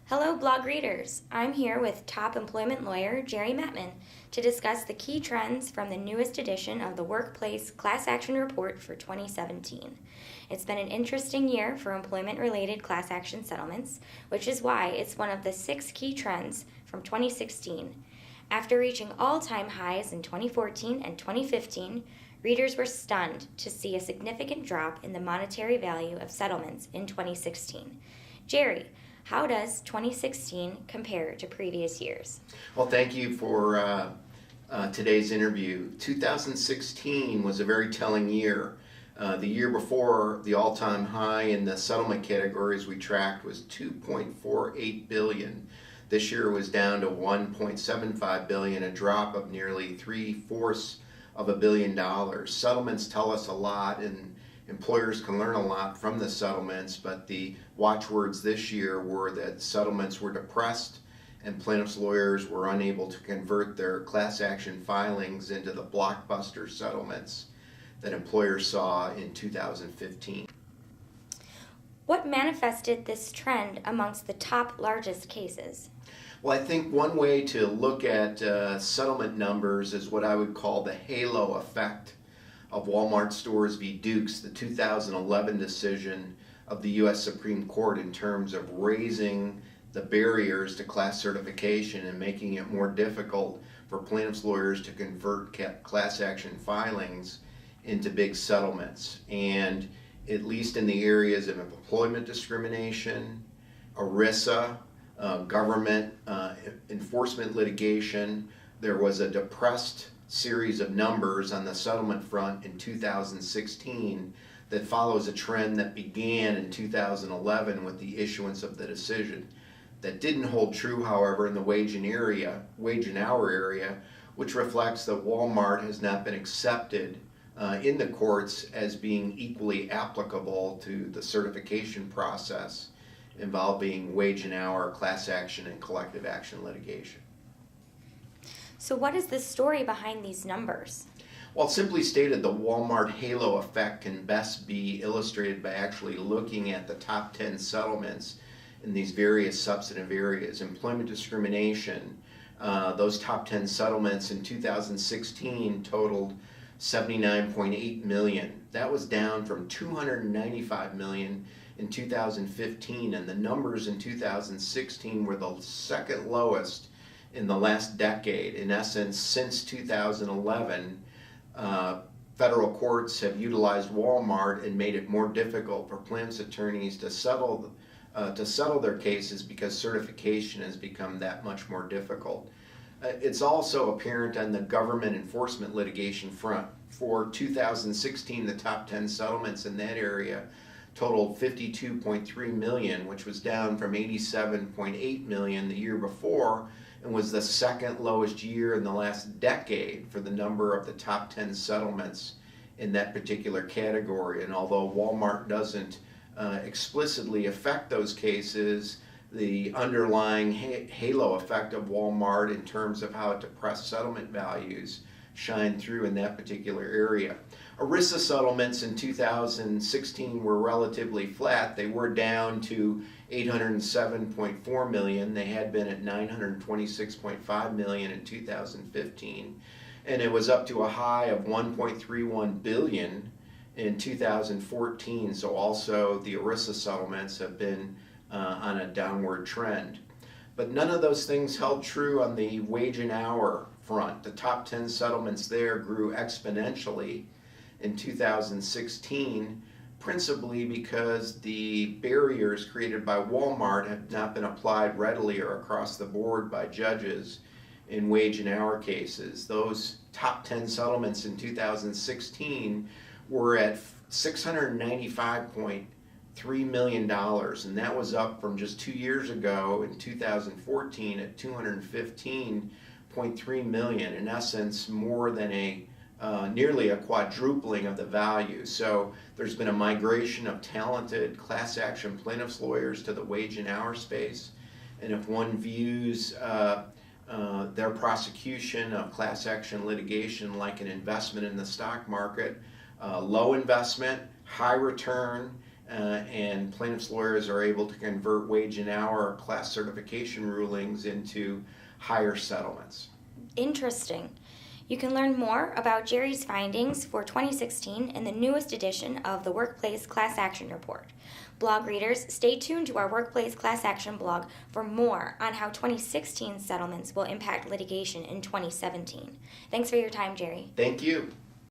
Hello, blog readers. I'm here with top employment lawyer Jerry Mettman to discuss the key trends from the newest edition of the Workplace Class Action Report for 2017. It's been an interesting year for employment-related class action settlements, which is why it's one of the 6 key trends from 2016. After reaching all-time highs in 2014 and 2015, readers were stunned to see a significant drop in the monetary value of settlements in 2016. Jerry, how does 2016 compare to previous years? Well, thank you for today's interview. 2016 was a very telling year. The year before, the all-time high in the settlement categories we tracked was $2.48 billion. This year it was down to $1.75 billion, a drop of nearly 3/4 of $1 billion. Settlements tell us a lot, and employers can learn a lot from the settlements, but the watchwords this year were that settlements were depressed and plaintiffs' lawyers were unable to convert their class action filings into the blockbuster settlements that employers saw in 2015. What manifested this trend amongst the top largest cases? Well, I think one way to look at settlement numbers is what I would call the halo effect of Walmart Stores v. Dukes, the 2011 decision of the U.S. Supreme Court in terms of raising the barriers to class certification and making it more difficult for plaintiffs' lawyers to convert class action filings into big settlements. And at least in the areas of employment discrimination, ERISA, government enforcement litigation, there was a depressed series of numbers on the settlement front in 2016 that follows a trend that began in 2011 with the issuance of the decision. That didn't hold true, however, in the wage and hour area, which reflects that Walmart has not been accepted in the courts as being equally applicable to the certification process involving wage and hour, class action, and collective action litigation. So what is the story behind these numbers? Well, simply stated, the Walmart halo effect can best be illustrated by actually looking at the top 10 settlements in these various substantive areas. Employment discrimination, those top 10 settlements in 2016 totaled $79.8 million. That was down from $295 million in 2015, and the numbers in 2016 were the second lowest in the last decade. In essence, since 2011, federal courts have utilized Walmart and made it more difficult for plaintiffs' attorneys to settle their cases because certification has become that much more difficult. It's also apparent on the government enforcement litigation front. For 2016, the top 10 settlements in that area totaled $52.3 million, which was down from $87.8 million the year before, and was the second lowest year in the last decade for the number of the top 10 settlements in that particular category. And although Walmart doesn't explicitly affect those cases, the underlying halo effect of Walmart in terms of how it depressed settlement values shine through in that particular area. ERISA settlements in 2016 were relatively flat. They were down to $807.4 million. They had been at $926.5 million in 2015. And it was up to a high of $1.31 billion in 2014. So also the ERISA settlements have been on a downward trend. But none of those things held true on the wage and hour front. The top 10 settlements there grew exponentially in 2016, principally because the barriers created by Walmart have not been applied readily or across the board by judges in wage and hour cases. Those top 10 settlements in 2016 were at $695.3 million, and that was up from just 2 years ago in 2014 at $215.3 million. In essence, more than nearly a quadrupling of the value. So there's been a migration of talented class action plaintiffs lawyers to the wage and hour space. And if one views their prosecution of class action litigation like an investment in the stock market, low investment, high return, and plaintiffs' lawyers are able to convert wage and hour class certification rulings into higher settlements. Interesting. You can learn more about Jerry's findings for 2016 in the newest edition of the Workplace Class Action Report. Blog readers, stay tuned to our Workplace Class Action blog for more on how 2016 settlements will impact litigation in 2017. Thanks for your time, Jerry. Thank you.